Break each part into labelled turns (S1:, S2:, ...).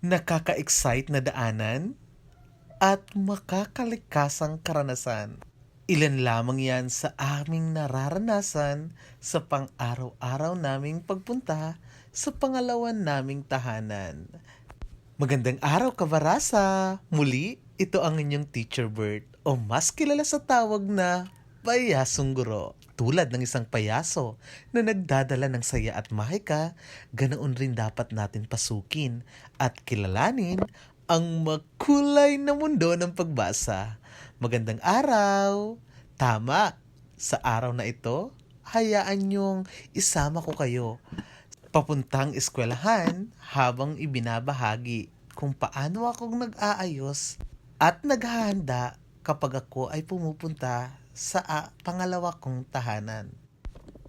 S1: nakaka-excite na daanan, at makakalikasang karanasan. Ilan lamang yan sa aming nararanasan sa pang-araw-araw naming pagpunta sa pangalawan naming tahanan. Magandang araw, Kabarasa! Muli, ito ang inyong Teacher Bert o mas kilala sa tawag na Payasong Guro. Tulad ng isang payaso na nagdadala ng saya at mahika, ganoon rin dapat natin pasukin at kilalanin ang makulay na mundo ng pagbasa. Magandang araw! Tama! Sa araw na ito, hayaan niyong isama ko kayo papuntang eskwelahan habang ibinabahagi kung paano akong nag-aayos at naghahanda kapag ako ay pumupunta sa pangalawa kong tahanan.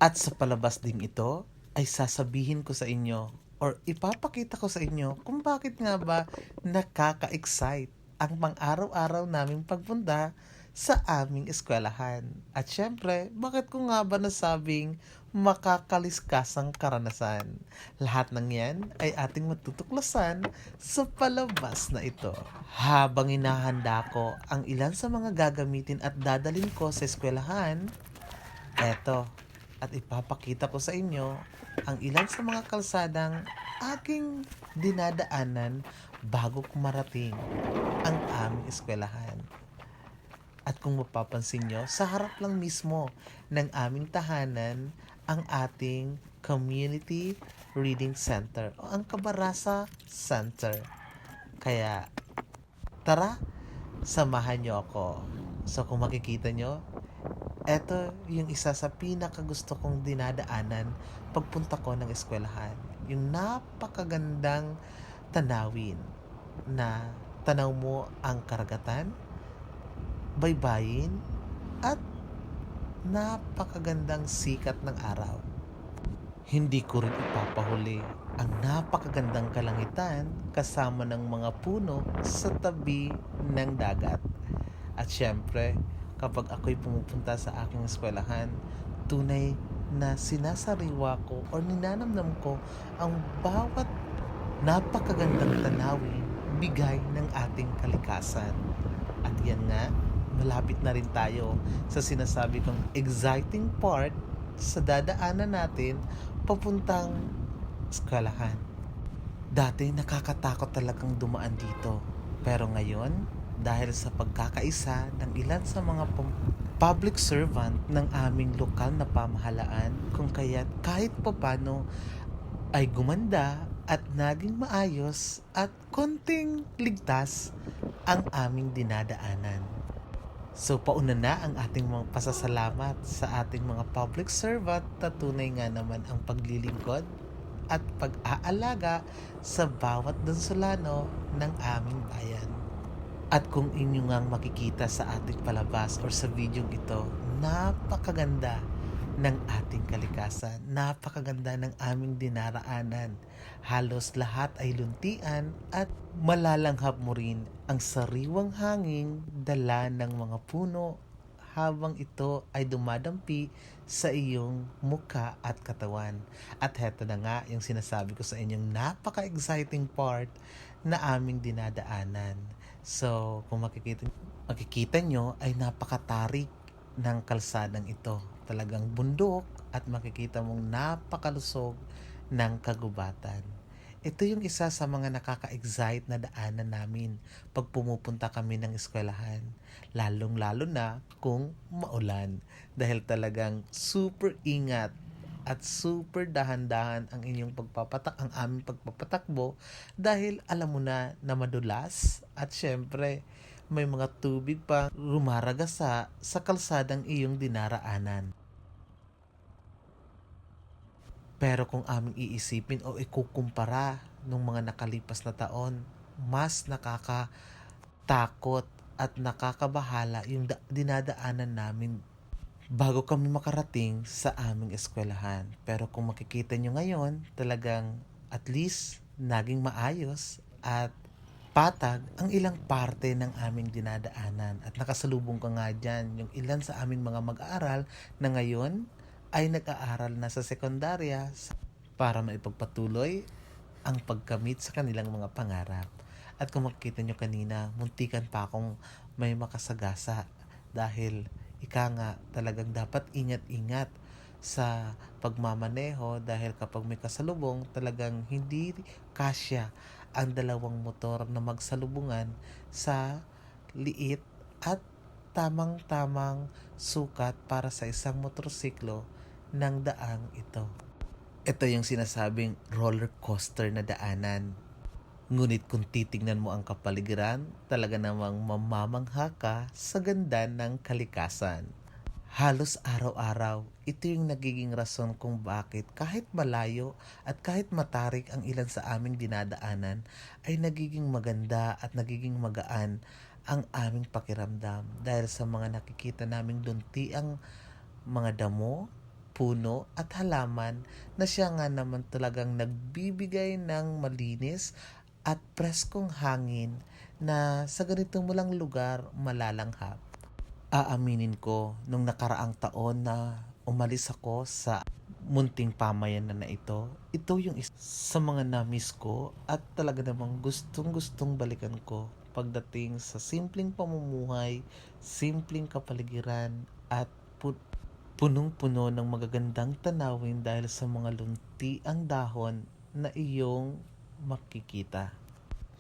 S1: At sa palabas ding ito ay sasabihin ko sa inyo or ipapakita ko sa inyo kung bakit nga ba nakaka-excite ang pang-araw-araw naming pagpunta sa aming eskwelahan. At syempre, bakit ko nga ba nasabing makakaliskasang karanasan? Lahat ng yan ay ating matutuklasan sa palabas na ito. Habang inahanda ko ang ilan sa mga gagamitin at dadalhin ko sa eskwelahan, eto, at ipapakita ko sa inyo ang ilan sa mga kalsadang aking dinadaanan bago kumarating ang aming eskwelahan. At kung mapapansin nyo, sa harap lang mismo ng aming tahanan ang ating Community Reading Center o ang Kabarasa Center. Kaya, tara, samahan nyo ako. So kung makikita nyo, eto yung isa sa pinakagusto kong dinadaanan pagpunta ko ng eskwelahan. Yung napakagandang tanawin na tanaw mo ang karagatan, baybayin, at napakagandang sikat ng araw. Hindi ko rin ipapahuli ang napakagandang kalangitan kasama ng mga puno sa tabi ng dagat. At syempre, kapag ako'y pumupunta sa aking eskwelahan, tunay na sinasariwa ko o ninanamnam ko ang bawat napakagandang tanawin bigay ng ating kalikasan. At yan nga, malapit na rin tayo sa sinasabi kong exciting part sa dadaanan natin papuntang eskwelahan. Dati nakakatakot talagang dumaan dito. Pero ngayon, dahil sa pagkakaisa ng ilan sa mga public servant ng aming lokal na pamahalaan, kung kaya't kahit papano ay gumanda at naging maayos at konting ligtas ang aming dinadaanan. So pauna na ang ating mga pasasalamat sa ating mga public servant na tunay nga naman ang paglilingkod at pag-aalaga sa bawat dansulano ng aming bayan. At kung inyo ngang makikita sa ating palabas or sa video ito, napakaganda ng ating kalikasan. Napakaganda ng aming dinaraanan. Halos lahat ay luntian at malalanghap mo rin ang sariwang hangin dala ng mga puno habang ito ay dumadampi sa iyong muka at katawan. At heto na nga yung sinasabi ko sa inyong napaka-exciting part na aming dinadaanan. So, kung makikita nyo ay napakatarik ng kalsadang ito. Talagang bundok at makikita mong napakalusog ng kagubatan. Ito yung isa sa mga nakaka-excite na daanan namin pag pumupunta kami ng eskwelahan. Lalong-lalo na kung maulan. Dahil talagang super ingat at super dahan-dahan ang inyong ang aming pagpapatakbo dahil alam mo na madulas at syempre may mga tubig pa rumaragasa sa kalsadang iyong dinaraanan. Pero kung aming iisipin o ikukumpara ng mga nakalipas na taon, mas nakakatakot at nakakabahala yung dinadaanan namin bago kami makarating sa aming eskwelahan. Pero kung makikita nyo ngayon, talagang at least naging maayos at patag ang ilang parte ng aming dinadaanan. At nakasalubong ka nga dyan yung ilan sa aming mga mag-aaral na ngayon ay nag-aaral na sa sekundarya para maipagpatuloy ang pagkamit sa kanilang mga pangarap. At kung makikita nyo kanina, muntikan pa akong may makasagasa dahil ika nga talagang dapat ingat-ingat sa pagmamaneho dahil kapag may kasalubong talagang hindi kasya ang dalawang motor na magsalubungan sa liit at tamang-tamang sukat para sa isang motorsiklo ng daang ito. Ito yung sinasabing roller coaster na daanan. Ngunit kung titignan mo ang kapaligiran, talaga namang mamamangha ka sa ganda ng kalikasan. Halos araw-araw, ito yung nagiging rason kung bakit kahit malayo at kahit matarik ang ilan sa aming dinadaanan, ay nagiging maganda at nagiging magaan ang aming pakiramdam dahil sa mga nakikita naming luntiang mga damo, puno at halaman na siya nga naman talagang nagbibigay ng malinis at preskong hangin na sa ganitong mulang lugar malalanghap. Aaminin ko, nung nakaraang taon na umalis ako sa munting pamayanan na ito yung isa sa mga namiss ko at talaga namang gustong-gustong balikan ko pagdating sa simpleng pamumuhay, simpleng kapaligiran at punong-puno ng magagandang tanawin dahil sa mga lunti ang dahon na iyong makikita.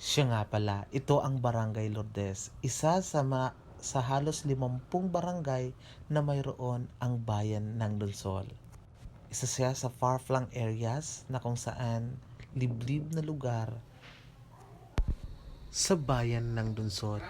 S1: Siya nga pala, ito ang Barangay Lourdes, isa sa halos 50 barangay na mayroon ang bayan ng Lungsol. Isa siya sa far-flung areas na kung saan liblib na lugar sa bayan ng Lungsol.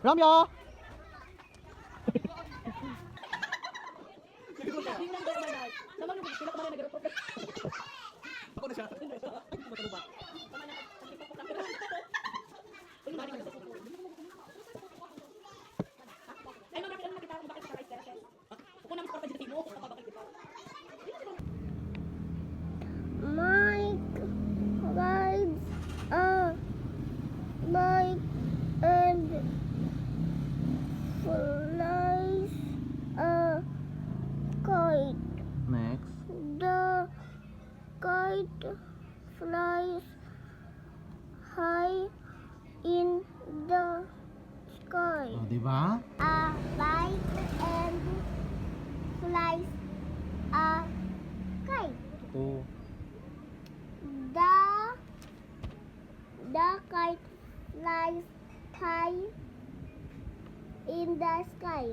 S2: Ramya! Ako na siya.
S3: Mike rides a bike and flies a kite.
S2: Next.
S3: The kite flies in the sky.
S1: O, di ba?
S3: A bike and flies a kite.
S1: Ito.
S3: The kite flies high in the sky.